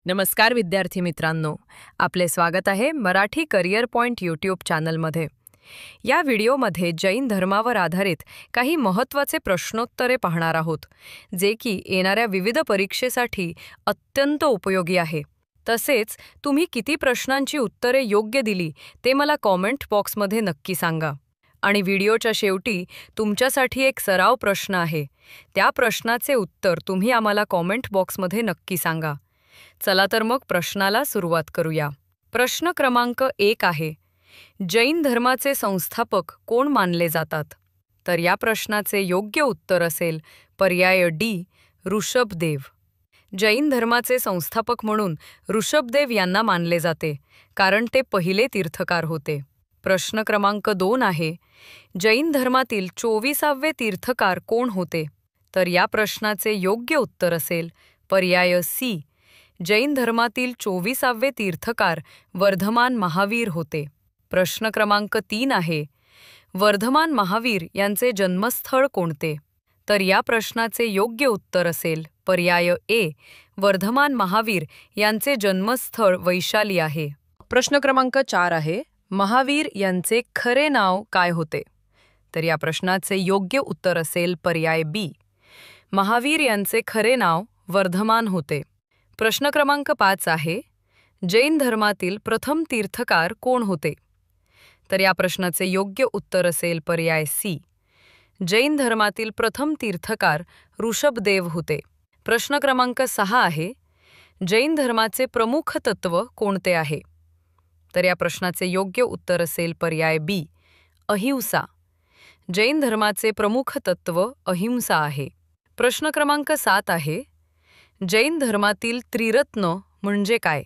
नमस्कार विद्यार्थी मित्रांनो, आपले स्वागत आहे मराठी करिअर पॉइंट यूट्यूब चॅनलमध्ये. या व्हिडिओमध्ये जैन धर्मावर आधारित काही महत्त्वाचे प्रश्नोत्तरे पाहणार आहोत, जे की येणाऱ्या विविध परीक्षेसाठी अत्यंत उपयोगी आहे. तसेच तुम्ही किती प्रश्नांची उत्तरे योग्य दिली ते मला कॉमेंट बॉक्समध्ये नक्की सांगा. आणि व्हिडिओच्या शेवटी तुमच्यासाठी एक सराव प्रश्न आहे. त्या प्रश्नाचे उत्तर तुम्ही आम्हाला कॉमेंट बॉक्समध्ये नक्की सांगा. चला तर मग प्रश्नाला सुरुवात करूया. प्रश्न क्रमांक 1 आहे, जैन धर्माचे संस्थापक कोण मानले जातात? तर या प्रश्नाचे योग्य उत्तर असेल पर्याय डी, ऋषभदेव. जैन धर्माचे संस्थापक म्हणून ऋषभदेव यांना मानले जाते, कारण ते पहिले तीर्थकार होते. प्रश्न क्रमांक 2 आहे, जैन धर्मातील 24वे तीर्थकार कोण होते? तर या प्रश्नाचे योग्य उत्तर असेल पर्याय सी, जैन धर्मातील 24वे तीर्थकार वर्धमान महावीर होते. प्रश्न क्रमांक 3 आहे, वर्धमान महावीर यांचे जन्मस्थळ कोणते? तर या प्रश्नाचे योग्य उत्तर असेल पर्याय ए, वर्धमान महावीर यांचे जन्मस्थळ वैशाली आहे. प्रश्न क्रमांक 4 आहे, महावीर यांचे खरे नाव काय होते? तर या प्रश्नाचे योग्य उत्तर असेल पर्याय बी, महावीर यांचे खरे नाव वर्धमान होते. प्रश्न क्रमांक 5 आहे, जैन धर्मातील प्रथम तीर्थकार कोण होते? तर या प्रश्नाचे योग्य उत्तर असेल पर्याय सी, जैन धर्मातील प्रथम तीर्थकार ऋषभदेव होते. प्रश्न क्रमांक 6 आहे, जैन धर्माचे प्रमुख तत्व कोणते आहे? तर या प्रश्नाचे योग्य उत्तर असेल पर्याय बी, अहिंसा. जैन धर्माचे प्रमुख तत्व अहिंसा आहे. प्रश्न क्रमांक 7 आहे, जैन धर्मातील त्रिरत्न म्हणजे काय?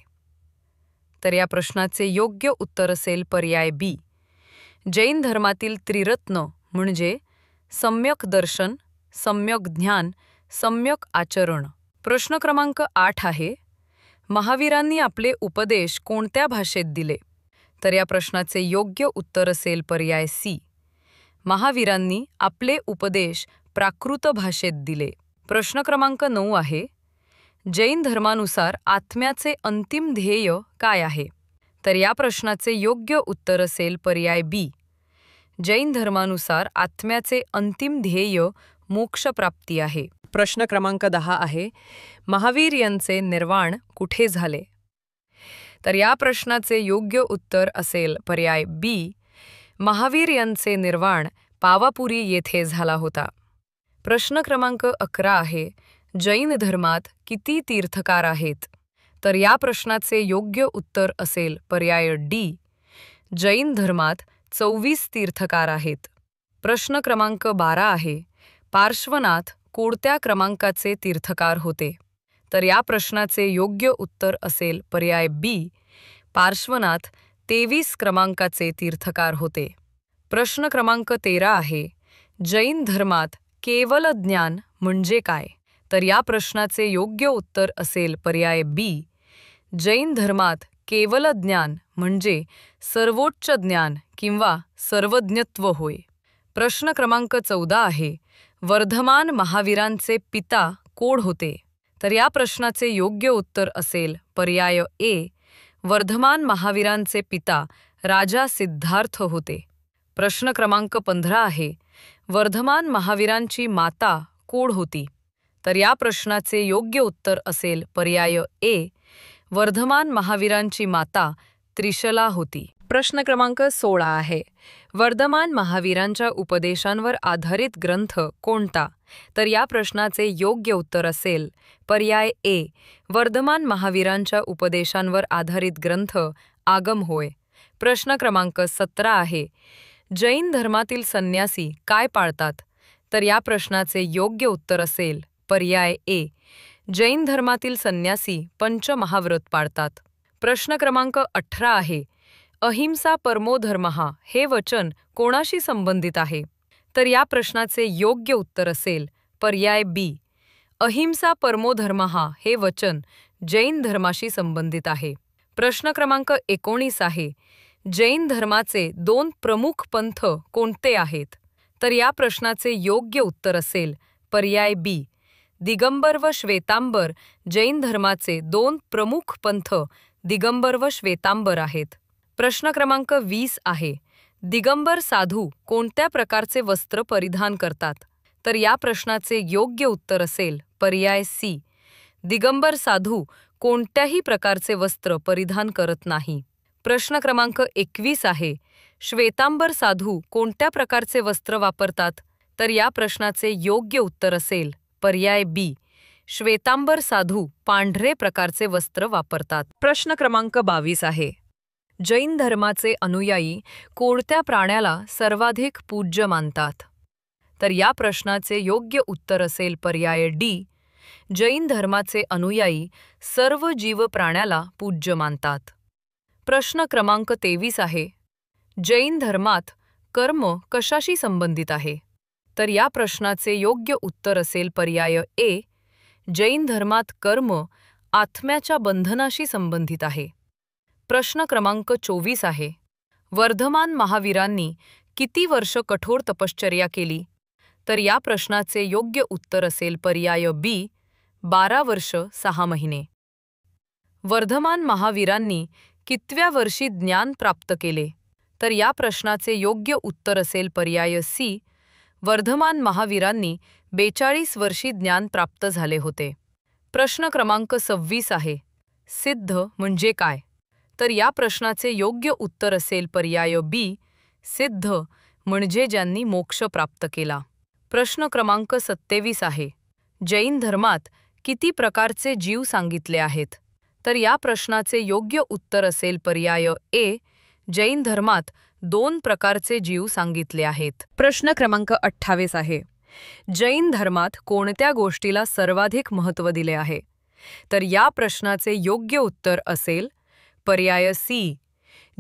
तर या प्रश्नाचे योग्य उत्तर असेल पर्याय बी, जैन धर्मातील त्रिरत्न म्हणजे सम्यक दर्शन, सम्यक ज्ञान, सम्यक आचरण. प्रश्न क्रमांक 8 आहे, महावीरांनी आपले उपदेश कोणत्या भाषेत दिले? तर या प्रश्नाचे योग्य उत्तर असेल पर्याय सी, महावीरांनी आपले उपदेश प्राकृत भाषेत दिले. प्रश्न क्रमांक 9 आहे, जैन धर्मानुसार आत्म्याचे अंतिम ध्येय काय आहे? तर या प्रश्नाचे योग्य उत्तर असेल पर्याय बी, जैन धर्मानुसार आत्म्याचे अंतिम ध्येय मोक्षप्राप्ती आहे. प्रश्न क्रमांक 10 आहे, महावीर यांचे निर्वाण कुठे झाले? तर या प्रश्नाचे योग्य उत्तर असेल पर्याय बी, महावीर यांचे निर्वाण पावापुरी येथे झाला होता. प्रश्न क्रमांक 11 आहे, जैन धर्मात किती तीर्थकार आहेत? तर या प्रश्नाचे योग्य उत्तर असेल पर्याय डी, जैन धर्मात 24 तीर्थकार आहेत. प्रश्न क्रमांक 12 आहे, पार्श्वनाथ कोणत्या क्रमांकाचे तीर्थकार होते? तर या प्रश्नाचे योग्य उत्तर असेल पर्याय बी, पार्श्वनाथ 23 क्रमांकाचे तीर्थकार होते. प्रश्न क्रमांक 13 आहे, जैन धर्मात केवल ज्ञान म्हणजे काय? तर या प्रश्नाचे योग्य उत्तर असेल पर्याय बी, जैन धर्मात केवल ज्ञान म्हणजे सर्वोच्च ज्ञान किंवा सर्वज्ञत्व होय. प्रश्न क्रमांक 14 आहे, वर्धमान महावीरांचे पिता कोण होते? तर या प्रश्नाचे योग्य उत्तर असेल पर्याय ए, वर्धमान महावीरांचे पिता राजा सिद्धार्थ होते. प्रश्न क्रमांक 15 आहे, वर्धमान महावीरांची माता कोण होती? तर या प्रश्नाचे योग्य उत्तर असेल पर्याय ए, वर्धमान महावीरांची माता त्रिशला होती. प्रश्न क्रमांक 16 आहे, वर्धमान महावीरांच्या उपदेशांवर आधारित ग्रंथ कोणता? तर या प्रश्नाचे योग्य उत्तर असेल पर्याय ए, वर्धमान महावीरांच्या उपदेशांवर आधारित ग्रंथ आगम होय. प्रश्न क्रमांक 17 आहे, जैन धर्मातील संन्यासी काय पाळतात? तर या प्रश्नाचे योग्य उत्तर असेल पर्याय ए, जैन धर्मातील संन्यासी पंचमहाव्रत पाळतात. प्रश्न क्रमांक 18 आहे, अहिंसा परमो धर्मः हे वचन कोणाशी संबंधित आहे? तर या प्रश्नाचे योग्य उत्तर असेल पर्याय बी, अहिंसा परमो धर्मः हे वचन जैन धर्माशी संबंधित आहे. प्रश्न क्रमांक 19 आहे, जैन धर्माचे 2 प्रमुख पंथ कोणते आहेत? तर या प्रश्नाचे योग्य उत्तर असेल पर्याय बी, दिगंबर व श्वेतांबर जैन धर्माचे दोन प्रमुख पंथ दिगंबर व श्वेतांबर आहेत. प्रश्न क्रमांक 20 आहे. दिगंबर साधू कोणत्या प्रकारचे वस्त्र परिधान करतात? तर या प्रश्नाचे योग्य उत्तर असेल पर्याय सी. दिगंबर साधू कोणत्याही प्रकारचे वस्त्र परिधान करत नाही. प्रश्न क्रमांक 21 आहे. श्वेतांबर साधू कोणत्या प्रकारचे वस्त्र वापरतात? तर या प्रश्नाचे योग्य उत्तर असेल पर्याय बी. श्वेतांबर साधू पांढरे प्रकारचे वस्त्र वापरतात. प्रश्न क्रमांक 22 आहे. जैन धर्माचे अनुयायी कोणत्या प्राण्याला सर्वाधिक पूज्य मानतात? तर या प्रश्नाचे योग्य उत्तर असेल पर्याय डी. जैन धर्माचे अनुयायी सर्व जीव प्राण्याला पूज्य मानतात. प्रश्न क्रमांक 23 आहे. जैन धर्मात कर्म कशाशी संबंधित आहे? तर या प्रश्नाचे योग्य उत्तर असेल पर्याय ए. जैन धर्मात कर्म आत्म्याच्या बंधनाशी संबंधित आहे. प्रश्न क्रमांक 24 आहे. वर्धमान महावीरांनी किती वर्ष कठोर तपश्चर्या केली? तर या प्रश्नाचे योग्य उत्तर असेल पर्याय बी. 12 वर्ष 6 महिने. वर्धमान महावीरांनी कितव्या वर्षी ज्ञान प्राप्त केले? तर या प्रश्नाचे योग्य उत्तर असेल पर्याय सी. वर्धमान महावीरांनी 42 वर्षी ज्ञान प्राप्त झाले होते. प्रश्न क्रमांक 26 आहे. सिद्ध म्हणजे काय? तर या प्रश्नाचे योग्य उत्तर असेल पर्याय बी. सिद्ध म्हणजे ज्यांनी मोक्ष प्राप्त केला. प्रश्न क्रमांक 27 आहे. जैन धर्मात किती प्रकारचे जीव सांगितले आहेत? तर या प्रश्नाचे योग्य उत्तर असेल पर्याय ए. जैन धर्मात 2 प्रकारचे जीव सांगितले आहेत. प्रश्न क्रमांक 28 आहे. जैन धर्मात कोणत्या गोष्टीला सर्वाधिक महत्त्व दिले आहे? तर या प्रश्नाचे योग्य उत्तर असेल पर्याय सी.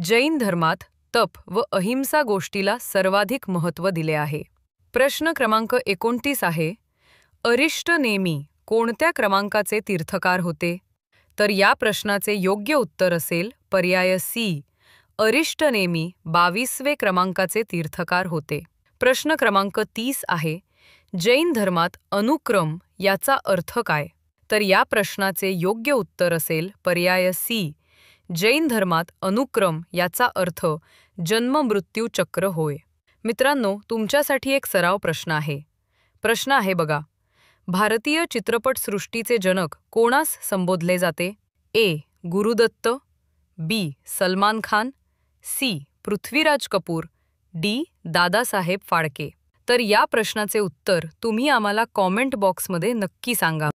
जैन धर्मात तप व अहिंसा गोष्टीला सर्वाधिक महत्त्व दिले आहे. प्रश्न क्रमांक 29 आहे. अरिष्ट नेमी कोणत्या क्रमांकाचे तीर्थकार होते? तर या प्रश्नाचे योग्य उत्तर असेल पर्याय सी. अरिष्ट नेमी 22वें क्रमांकाचे तीर्थकार होते. प्रश्न क्रमांक 30 आहे. जैन धर्मात अनुक्रम याचा अर्थ काय? तर या प्रश्नाचे योग्य उत्तर असेल पर्याय सी. जैन धर्मात अनुक्रम याचा अर्थ जन्म-मृत्यू चक्र होय. मित्रांनो, तुमच्यासाठी एक सराव प्रश्न आहे. प्रश्न आहे बघा. भारतीय चित्रपटसृष्टीचे जनक कोणास संबोधले जाते? ए. गुरुदत्त, बी. सलमान खान, सी. पृथ्वीराज कपूर, डी. दादासाहेब फाळके. तर या प्रश्नाचे उत्तर तुम्ही आम्हाला कॉमेंट बॉक्समध्ये नक्की सांगा.